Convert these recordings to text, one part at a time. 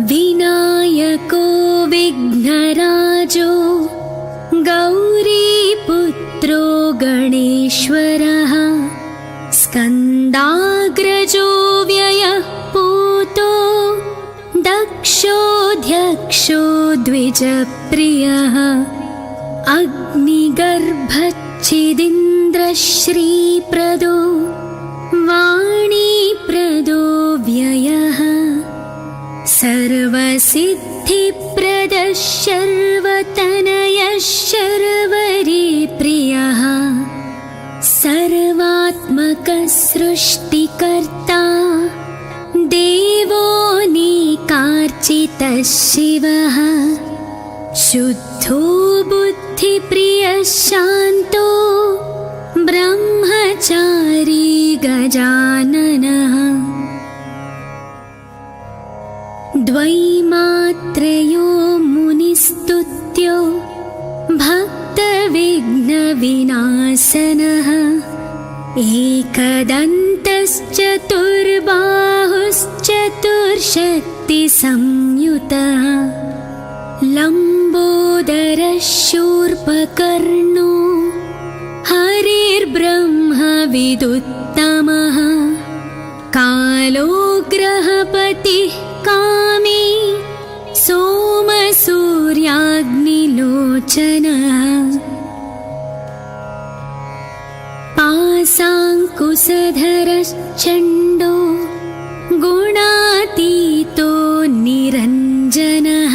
विनायको विघ्नराजो गौरीपुत्रो गणेश्वरः स्कन्दाग्रजो व्ययः पूतो दक्षोऽध्यक्षो द्विजप्रियः अग्निगर्भच्छिदिन्द्रश्रीप्रदो वाणीप्रदो व्ययः सर्वसिद्धिप्रदः शर्वतनयः शर्वरीप्रियः सर्वात्मकः सृष्टिकर्ता देवोऽनेकार्चितः शिवः शुद्धो बुद्धिप्रियः शान्तो ब्रह्मचारी गजाननः द्वैमात्रयो मुनिस्तुत्यो भक्तविघ्नविनाशनः एकदन्तश्चतुर्बाहुश्चतुर्शक्तिसंयुतः लम्बोदरः शूर्पकर्णो हरिर्ब्रह्मविदुत्तमः कालो ग्रहपतिः कामी सोमसूर्याग्निलोचनः पाशाङ्कुशधरश्चण्डो गुणातीतो निरञ्जनः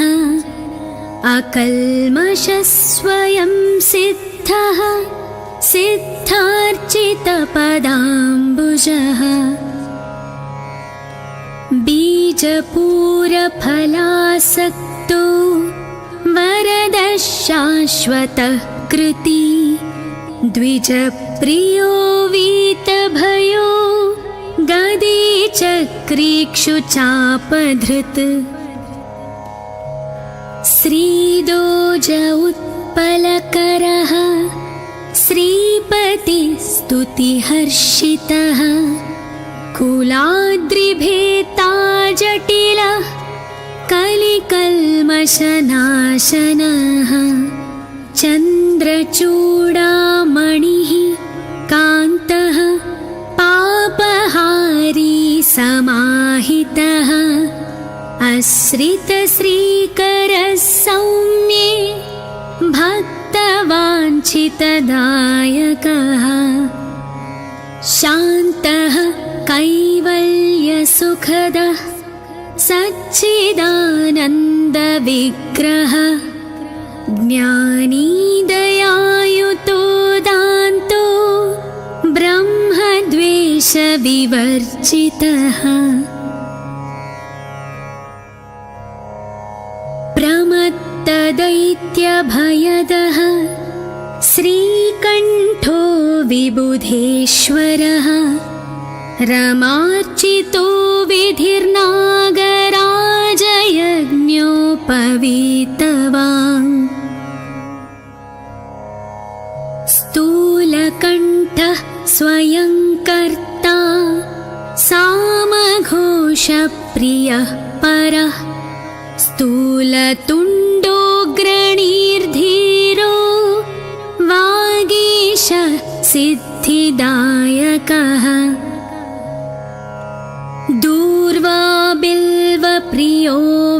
अकल्मषः स्वयं सिद्धः सिद्धार्चितपदाम्बुजः बीजपूरफलासक्तो वरदः शाश्वतः कृती द्विजप्रियो वीतभयो गदीचक्रीक्षुचापधृत् श्रीदोज उत्पलकरः श्रीपतिस्तुतिहर्षितः कुलाद्रिभेता जटिलः कलिकल्मषनाशनः चन्द्रचूडामणिः कान्तः पापहारी समाहितः आश्रितश्रीकरः सौम्ये भक्तवाञ्छितदायकः शान्तः कैवल्यसुखदः सच्चिदानन्दविग्रहः ज्ञानी दयायुतो दान्तो ब्रह्मद्वेषविवर्जितः प्रमत्तदैत्यभयदः श्रीकण्ठो विबुधेश्वरः रमार्चितो विधिर्नागराजयज्ञोपवीतवान् स्थूलकण्ठः स्वयं कर्ता सामघोषप्रियः परः स्थूलतुण्डोऽग्रणीर्धीरो वागीशः सिद्धिदायकः दूर्वाबिल्वप्रियो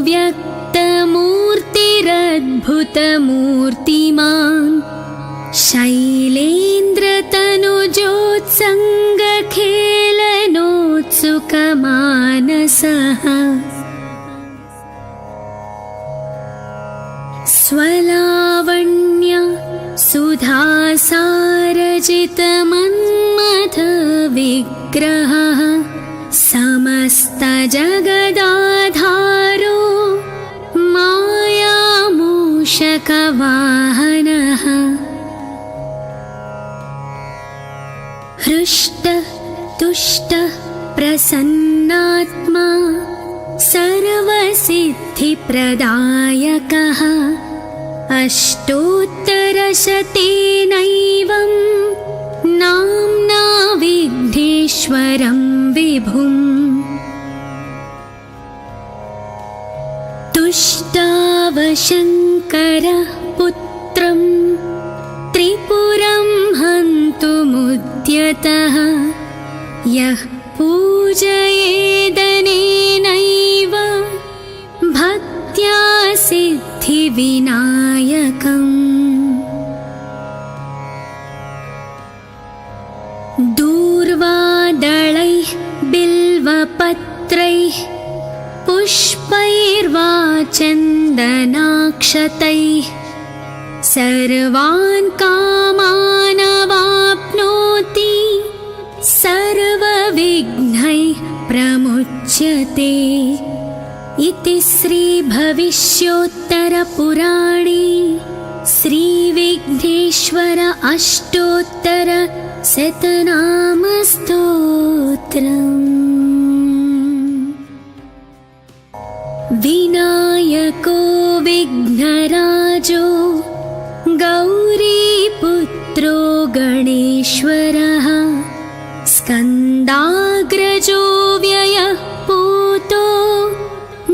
व्यक्तमूर्तिरद्भुतमूर्तिमान् शैलेन्द्रतनुजोत्सङ्गखेलनोत्सुकमानसः स्वलावण्य सुधासारजितमन्मथविग्रहः समस्तजगदाधारो मायामूषकवाहनः हृष्टः तुष्टः प्रसन्नात्मा सर्वसिद्धिप्रदायकः अष्टोत्तरशतेनैवं नाम्ना विघ्नेश्वरं विभुम् दुष्टावशङ्करः पुत्रं त्रिपुरं हन्तुमुद्यतः यः पूजयेदनेनैव भक्त्या सिद्धिविनायकम् दूर्वादलैः बिल्वपत्रैः पुष्पैर्वा चन्दनाक्षतैः सर्वान् कामानवाप्नोति सर्वविघ्नैः प्रमुच्यते इति श्रीभविष्योत्तरपुराणे श्रीविघ्नेश्वर अष्टोत्तरशतनामस्तोत्रम्। विनायको विघ्नराजो गौरीपुत्रो गणेश्वरः स्कन्दाग्रजो व्ययः पूतो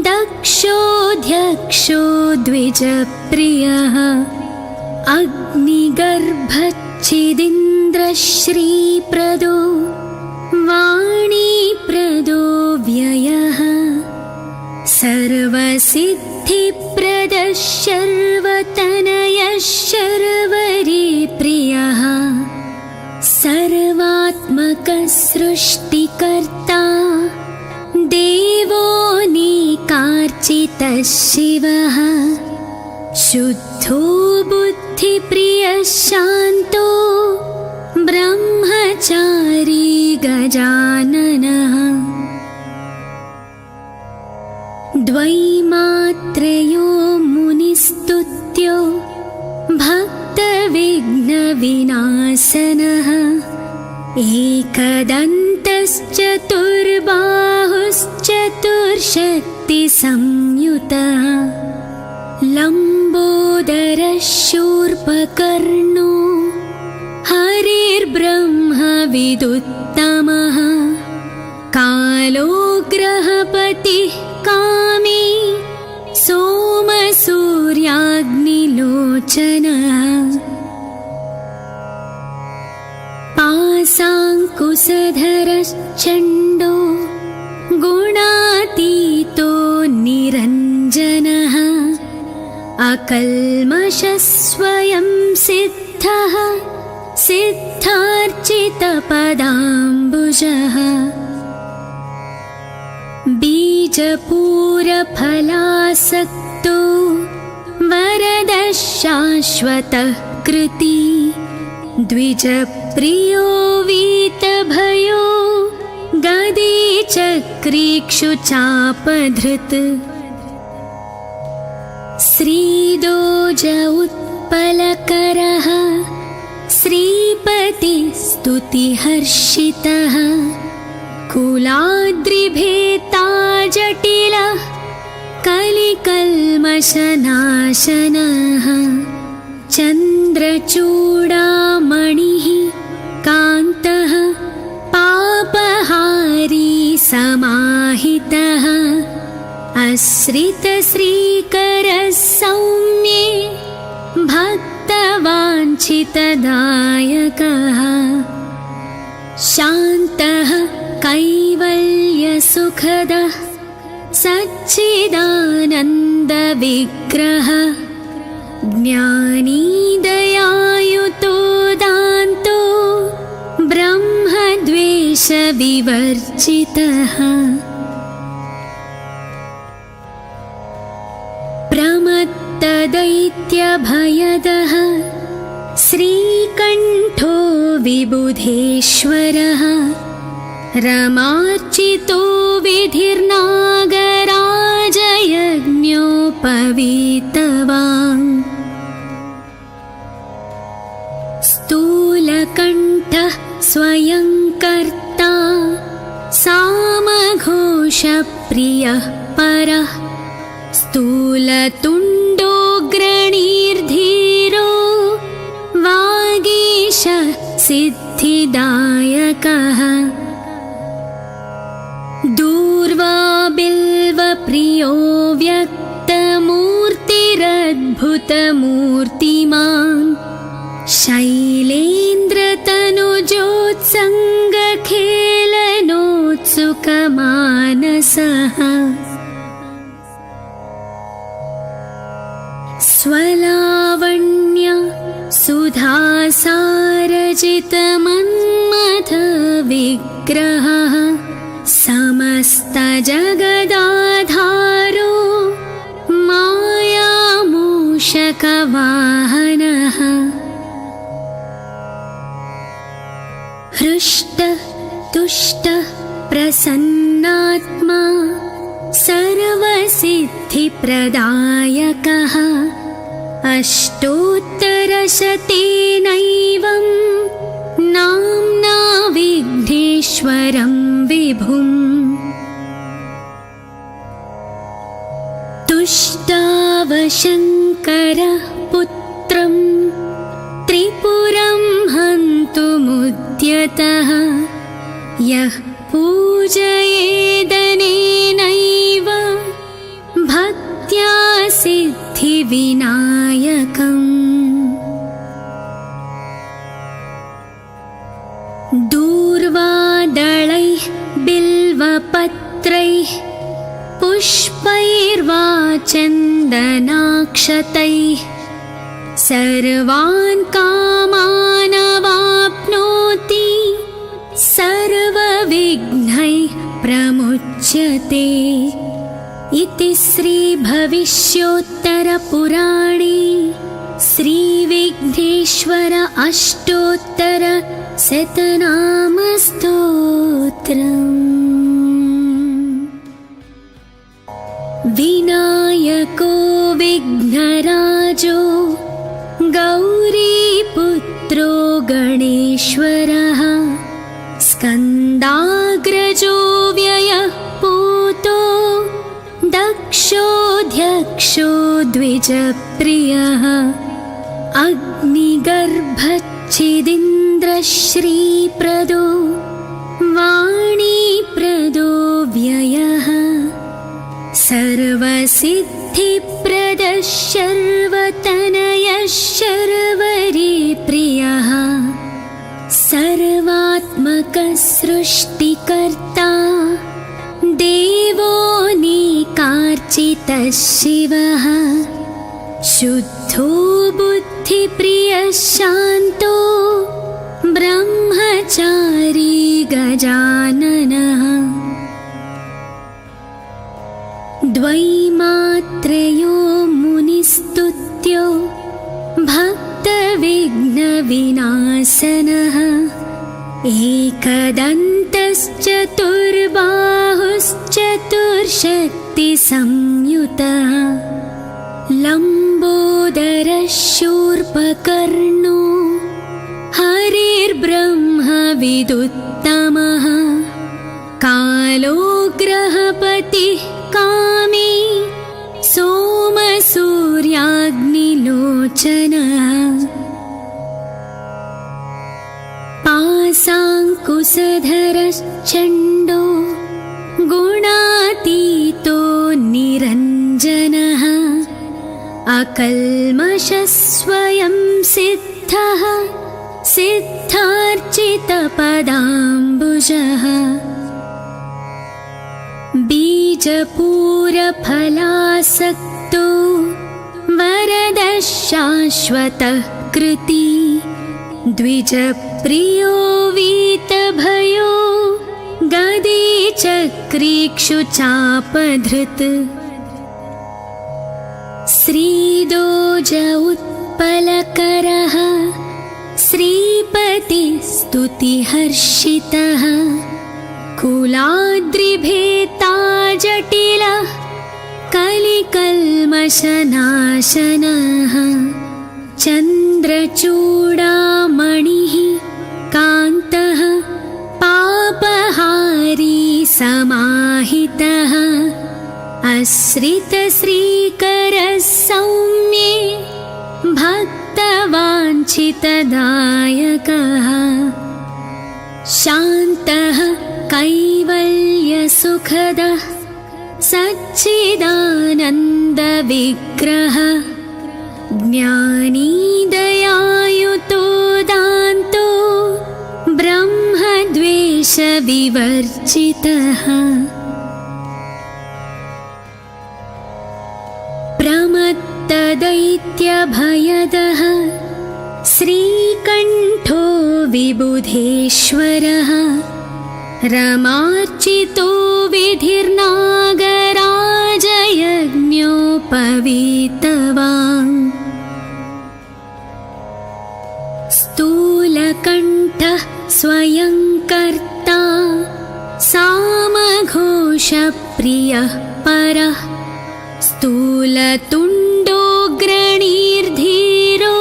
दक्षोऽध्यक्षो द्विजप्रियः अग्निगर्भच्छिदिन्द्रश्रीप्रदो वाणीप्रदो व्ययः सर्वसिद्धिप्रदः शर्वतनयः शर्वरीप्रियः सर्वात्मकः सृष्टिकर्ता देवोऽनेकार्चितः शिवः शुद्धो बुद्धिप्रियः शान्तो ब्रह्मचारी गजाननः द्वैमात्रयो मुनिस्तुत्यो भक्तविघ्नविनाशनः एकदन्तश्चतुर्बाहुश्चतुर्शक्तिसंयुतः लम्बोदरः शूर्पकर्णो हरिर्ब्रह्मविदुत्तमः कालो ग्रहपतिः कामी सोमसूर्याग्निलोचनः पाशाङ्कुशधरश्चण्डो गुणातीतो निरञ्जनः अकल्मषः स्वयं सिद्धः सिद्धार्चितपदाम्बुजः बीजपूरफलासक्तो वरदः शाश्वतः कृती द्विजप्रियो वीतभयो गदी चक्रीक्षुचापधृत् श्रीदोज उत्पलकरः श्रीपतिस्तुतिहर्षितः कुलाद्रिभेता जटिलः कलिकल्मषनाशनः चन्द्रचूडामणिः कान्तः पापहारी समाहितः आश्रितश्रीकरः सौम्ये भक्तवाञ्छितदायकः शान्तः कैवल्यसुखदः सच्चिदानन्दविग्रहः ज्ञानी दयायुतो दान्तो ब्रह्मद्वेषविवर्जितः प्रमत्तदैत्यभयदः श्रीकण्ठो विबुधेश्वरः रमार्चितो विधिर्नागराजयज्ञोपवीतवान् स्थूलकण्ठः स्वयं कर्ता सामघोषप्रियः परः स्थूलतुण्डोऽग्रणीर्धीरो वागीशः सिद्धिदायकः दूर्वा बिल्वप्रियो व्यक्तः अद्भुतमूर्तिमान् शैलेन्द्रतनुजोत्सङ्गखेलनोत्सुकमानसः स्वलावण्य सुधासारजितमन्मथविग्रहः समस्तजगदाधारो मायामूषकवाहनः हृष्टः तुष्टः प्रसन्नात्मा सर्वसिद्धिप्रदायकः अष्टोत्तरशतेनैवं नाम्ना विघ्नेश्वरं विभुम् तुष्टावशङ्करः पुत्रं त्रिपुरं हन्तुमुद्यतः यः पूजयेदनेनैव भक्त्या सिद्धिविनायकम् दूर्वादळैः बिल्वपत्रैः पुष्पैर्वा चन्दनाक्षतैः सर्वान् कामानवाप्नोति सर्वविघ्नैः प्रमुच्यते इति श्रीभविष्योत्तरपुराणे श्रीविघ्नेश्वर अष्टोत्तरशतनामस्तोत्रम्। विनायको विघ्नराजो गौरीपुत्रो गणेश्वरः स्कन्दाग्रजो व्ययः पूतो दक्षोऽध्यक्षो द्विजप्रियः अग्निगर्भच्छिदीन्द्रश्रीप्रदो वाणीप्रदो व्ययः सर्वसिद्धिप्रदः शर्वतनयः शर्वरीप्रियः सर्वात्मकः सृष्टिकर्ता देवोऽनेकार्चितः शिवः शुद्धो बुद्धिप्रियः शान्तो ब्रह्मचारी गजाननः द्वैमात्रयो मुनिस्तुत्यो भक्तविघ्नविनाशनः एकदन्तश्चतुर्बाहुश्चतुर्शक्तिसंयुतः लम्बोदरः शूर्पकर्णो हरिर्ब्रह्मविदुत्तमः कालो ग्रहपतिः कामी सोमसूर्याग्निलोचनः पाशाङ्कुशधरश्चण्डो गुणातीतो निरञ्जनः अकल्मषः स्वयं सिद्धः सिद्धार्चितपदाम्बुजः बीजपूरफलासक्तो वरदः शाश्वतः कृती द्विजप्रियो वीतभयो गदी चक्रीक्षुचापधृत् श्रीदोज उत्पलकरः श्रीपतिस्तुतिहर्षितः कुलाद्रिभेता जटिलः कलिकल्मषनाशनः चन्द्रचूडामणिः कान्तः पापहारी समाहितः आश्रितश्रीकरः सौम्ये भक्तवाञ्छितदायकः शान्तः कैवल्यसुखदः सच्चिदानन्दविग्रहः ज्ञानी दयायुतो दान्तो ब्रह्मद्वेषविवर्जितः प्रमत्तदैत्यभयदः श्रीकण्ठो विबुधेश्वरः रमार्चितो विधिर्नागराजयज्ञोपवीतवान् स्थूलकण्ठः स्वयं कर्ता सामघोषप्रियः परः स्थूलतुण्डोऽग्रणीर्धीरो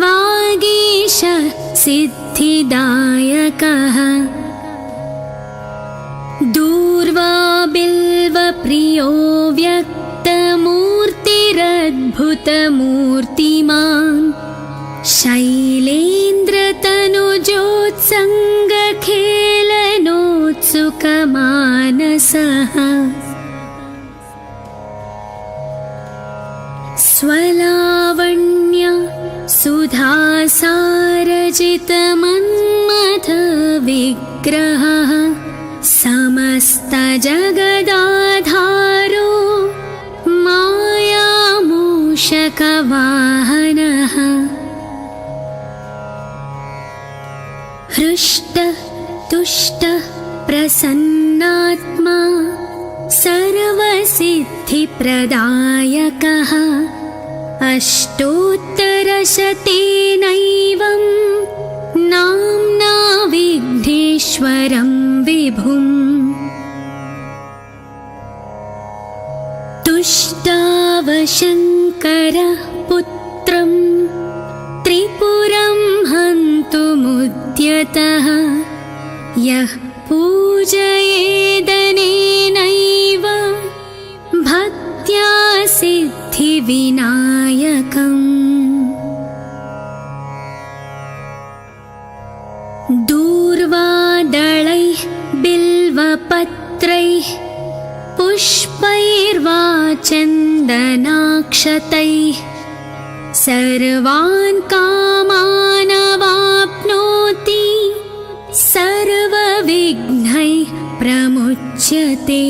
वागीश सिद्धिदायकः दूर्वा बिल्वप्रियो व्यक्तमूर्तिरद्भुतमूर्तिमान् शैलेन्द्रतनुजोत्सङ्गखेलनोत्सुकमानसः स्वलावण्य सुधासारजितमन्मथविग्रहः समस्तजगदाधारो मायामूषकवाहनः हृष्टः तुष्टः प्रसन्नात्मा सर्वसिद्धिप्रदायकः अष्टोत्तरशतेनैवं नाम्ना विघ्नेश्वरं विभुम् तुष्टावशङ्करः पुत्रं त्रिपुरं हन्तुमुद्यतः यः पूजयेदनेनैव भक्त्या सिद्धिविनायकम् दूर्वादलैः बिल्वपत्रैः पुष्पैर्वा चन्दनाक्षतैः सर्वान् कामानवाप्नोति सर्वविघ्नैः प्रमुच्यते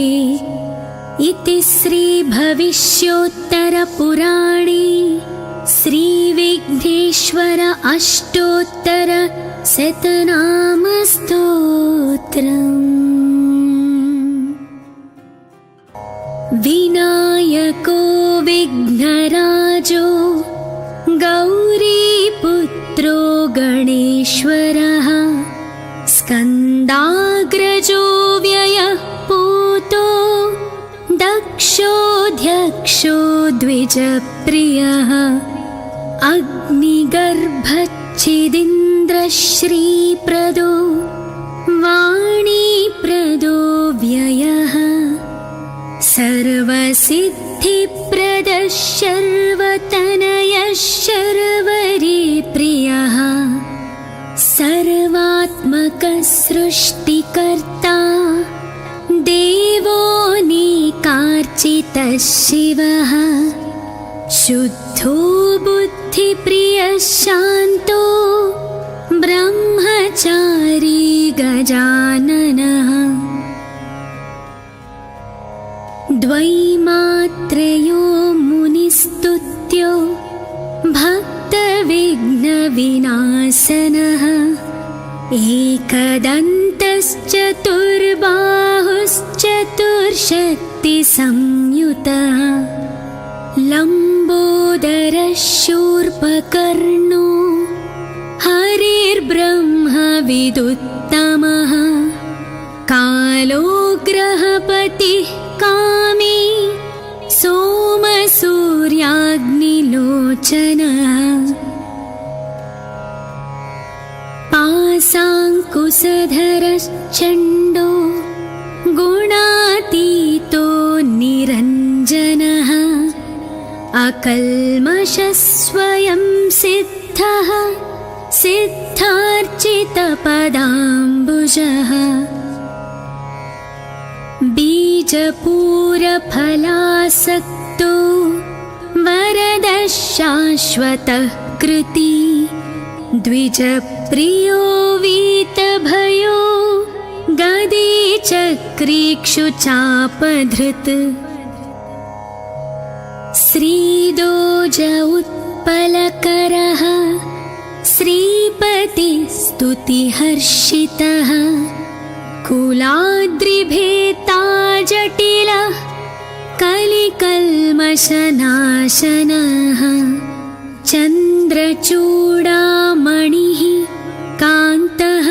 इति श्रीभविष्योत्तरपुराणे श्रीविघ्नेश्वर अष्टोत्तरशतनामस्तोत्रम्। विनायको विघ्नराजो गौरीपुत्रो गणेश्वरः स्कन्दाग्रजो व्ययः पूतो दक्षोऽध्यक्षो द्विजप्रियः अग्निगर्भच्छिदिन्द्रश्रीप्रदो वाणीप्रदो व्ययः सर्वसिद्धिप्रदः शर्वतनयः शर्वरीप्रियः सर्वात्मकः सृष्टिकर्ता देवोऽनेकार्चितः शिवः शुद्धो बुद्धिप्रियः शान्तो ब्रह्मचारी गजाननः द्वैमात्रयो मुनिस्तुत्यो भक्तविघ्नविनाशनः एकदन्तश्चतुर्बाहुश्चतुर्शक्तिसंयुतः लम्बोदरः शूर्पकर्णो हरिर्ब्रह्मविदुत्तमः कालो ग्रहपतिः कामी सोमसूर्याग्निलोचनः पाशाङ्कुशधरश्चण्डो गुणातीतो निरञ्जनः अकल्मषः स्वयं सिद्धः सिद्धार्चितपदाम्बुजः बीजपूरफलासक्तो वरदः शाश्वतः कृति द्विजप्रियो वीतभयो गदी चक्रीक्षुचापधृत् श्रीदोज उत्पलकरः श्रीपतिस्तुतिहर्षितः कुलाद्रिभेता जटिलः कलिकल्मषनाशनः चन्द्रचूडामणिः कान्तः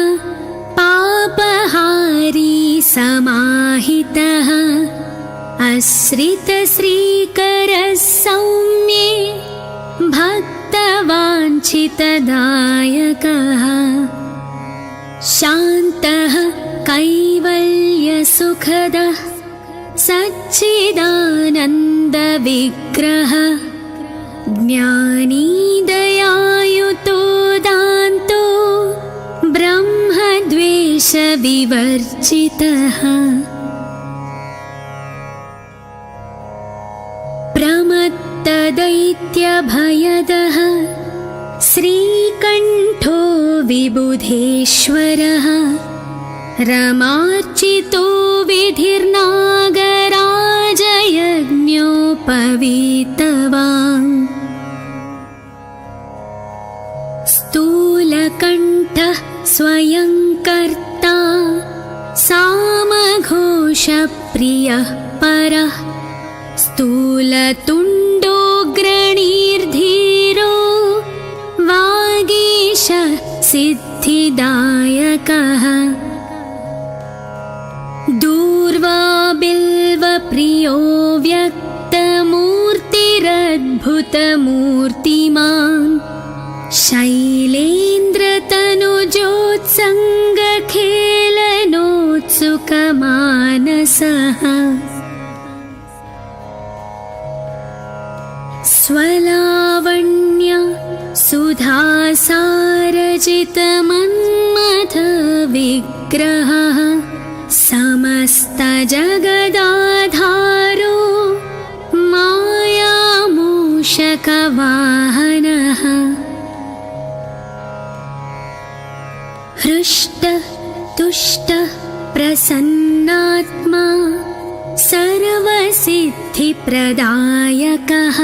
पापहारी समाहितः आश्रितश्रीकरः सौम्ये भक्तवाञ्छितदायकः शान्तः कैवल्यसुखदः सच्चिदानन्दविग्रहः ज्ञानी दयायुतो दान्तो ब्रह्मद्वेषविवर्जितः प्रमत्तदैत्यभयदः श्रीकण्ठो विबुधेश्वरः रमार्चितो विधिर्नागराजयज्ञोपवीतवान् स्थूलकण्ठः स्वयं कर्ता सामघोषप्रियः परः स्थूलतुण्डोऽग्रणीर्धीरो वागीश सिद्धिदायकः दूर्वाबिल्वप्रियो व्यक्तमूर्तिरद्भुतमूर्तिमान् शैलेन्द्रतनुजोत्सङ्गखेलनोत्सुकमानसः स्वलावण्य सुधासारजितमन्मथविग्रहः समस्तजगदाधारो मायामूषकवाहनः हृष्टः तुष्टः प्रसन्नात्मा सर्वसिद्धिप्रदायकः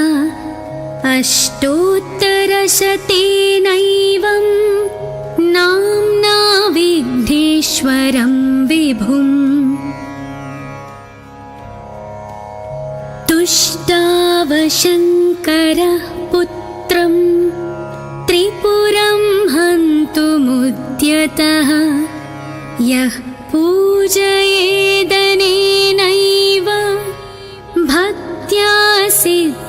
अष्टोत्तरशतेनैवं नाम्ना विघ्नेश्वरं विभुम् तुष्टावशङ्करः पुत्रं त्रिपुरं हन्तुमुद्यतः यः पूजयेदनेनैव भक्त्या सिद्धिविनायकम्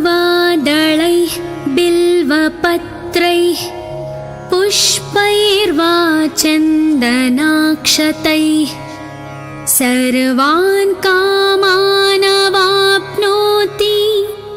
दूर्वादलैः बिल्वपत्रैः पुष्पैर्वा चन्दनाक्षतैः सर्वान् कामान्